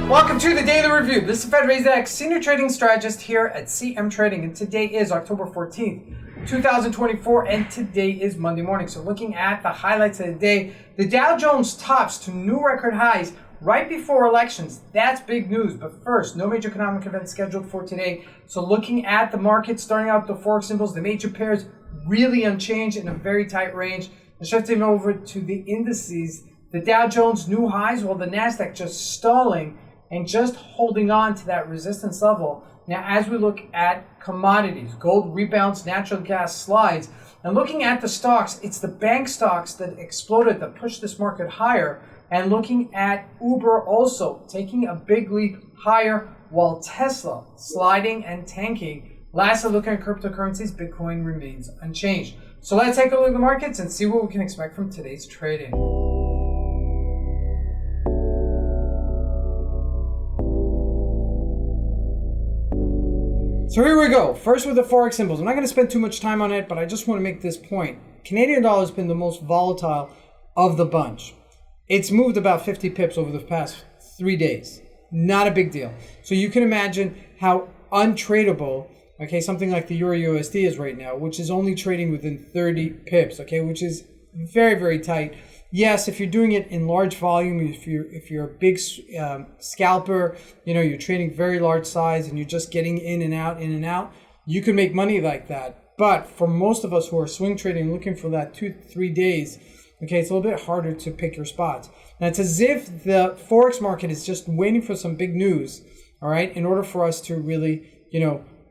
Welcome to the Daily Review. This is Razak, Senior Trading Strategist here at CMTrading, and today is October 14th, 2024, and today is Monday morning. So looking at the highlights of the day, the Dow Jones tops to new record highs right before elections. That's big news. But first, no major economic events scheduled for today. So looking at the market, starting out the Forex symbols, the major pairs really unchanged in a very tight range. And shifting over to the indices, the Dow Jones new highs, while the NASDAQ just stalling and just holding on to that resistance level. Now, as we look at commodities, gold rebounds, natural gas slides, and looking at the stocks, it's the bank stocks that exploded, that pushed this market higher. And looking at Uber also taking a big leap higher, while Tesla sliding and tanking. Lastly, looking at cryptocurrencies, Bitcoin remains unchanged. So let's take a look at the markets and see what we can expect from today's trading. So here we go. First with the Forex symbols. I'm not going to spend too much time on it, but I just want to make this point. Canadian dollar has been the most volatile of the bunch. It's moved about 50 pips over the past 3 days. Not a big deal. So you can imagine how untradeable, okay, something like the Euro USD is right now, which is only trading within 30 pips, okay, which is very, very tight. Yes, if you're doing it in large volume, if you're a big scalper, you're trading very large size and you're just getting in and out, you can make money like that. But for most of us who are swing trading, looking for that 2-3 days, okay, it's a little bit harder to pick your spots. Now, it's as if the Forex market is just waiting for some big news, all right, in order for us to really,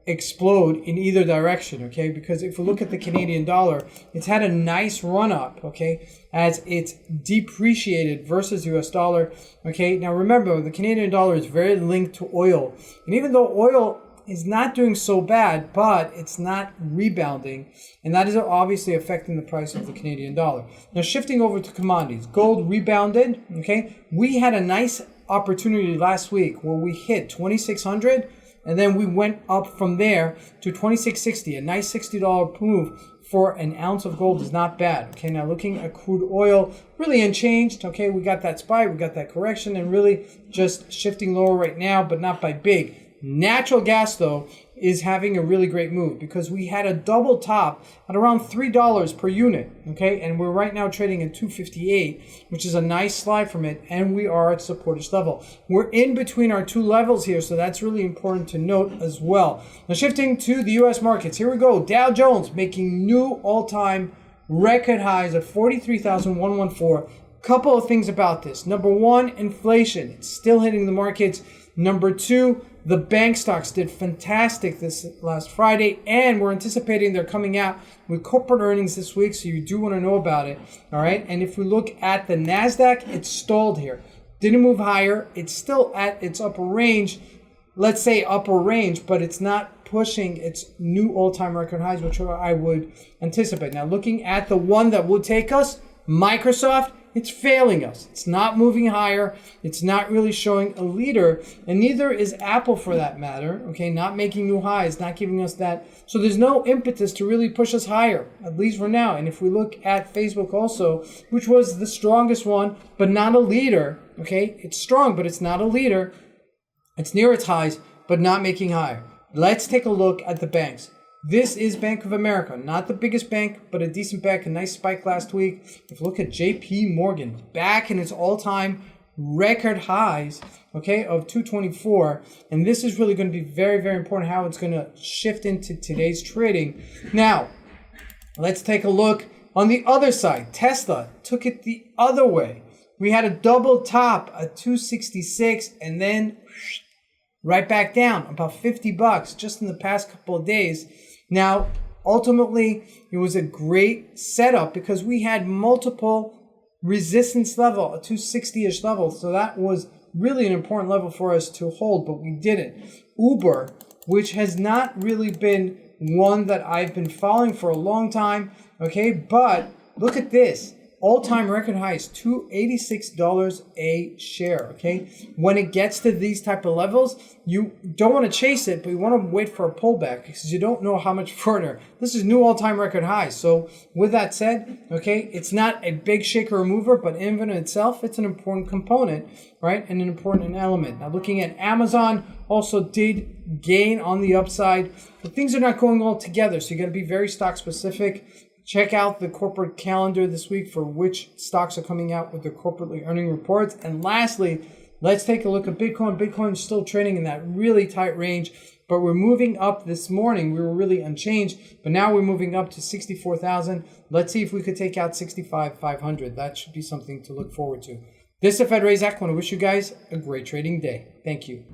explode in either direction, okay? Because if we look at the Canadian dollar, it's had a nice run up, okay, as it's depreciated versus US dollar, okay? Now remember, the Canadian dollar is very linked to oil. And even though oil is not doing so bad, but it's not rebounding, and that is obviously affecting the price of the Canadian dollar. Now shifting over to commodities, gold rebounded, okay? We had a nice opportunity last week where we hit 2,600, and then we went up from there to 26.60. A nice $60 move for an ounce of gold is not bad. Okay, now looking at crude oil, really unchanged. Okay, we got that spike, we got that correction, and really just shifting lower right now, but not by big. Natural gas, though, is having a really great move because we had a double top at around $3 per unit, okay? And we're right now trading at $2.58, which is a nice slide from it, and we are at supportish level. We're in between our two levels here, so that's really important to note as well. Now shifting to the U.S. markets, here we go. Dow Jones making new all-time record highs at 43,114. Couple of things about this. Number one, inflation. It's still hitting the markets. Number two, the bank stocks did fantastic this last Friday, and we're anticipating they're coming out with corporate earnings this week, so you do want to know about it, all right? And if we look at the NASDAQ, it's stalled here. Didn't move higher. It's still at its upper range, let's say upper range, but it's not pushing its new all-time record highs, which I would anticipate. Now, looking at the one that would take us, Microsoft, it's failing us. It's not moving higher. It's not really showing a leader, and neither is Apple for that matter, okay? Not making new highs, not giving us that. So there's no impetus to really push us higher, at least for now. And if we look at Facebook also, which was the strongest one, but not a leader, okay? It's strong, but it's not a leader. It's near its highs, but not making higher. Let's take a look at the banks. This is Bank of America, not the biggest bank, but a decent bank, a nice spike last week. If you look at JP Morgan, back in its all-time record highs, okay, of 224. And this is really going to be very, very important how it's going to shift into today's trading. Now, let's take a look on the other side. Tesla took it the other way. We had a double top at 266 and then right back down about $50 just in the past couple of days. Now, ultimately, it was a great setup because we had multiple resistance level, a 260-ish level. So that was really an important level for us to hold, but we didn't. Uber, which has not really been one that I've been following for a long time, okay? But look at this. all-time record highs, $286 a share, okay? When it gets to these type of levels, you don't want to chase it, but you want to wait for a pullback because you don't know how much further. This is new all-time record highs. So with that said, okay, it's not a big shaker or mover, but in and of itself, it's an important component, right? And an important element. Now looking at Amazon, also did gain on the upside, but things are not going all together. So you got to be very stock specific. Check out the corporate calendar this week for which stocks are coming out with their corporately earning reports. And lastly, let's take a look at Bitcoin. Bitcoin is still trading in that really tight range, but we're moving up this morning. We were really unchanged, but now we're moving up to 64,000. Let's see if we could take out 65,500. That should be something to look forward to. This is Razak. I want to wish you guys a great trading day. Thank you.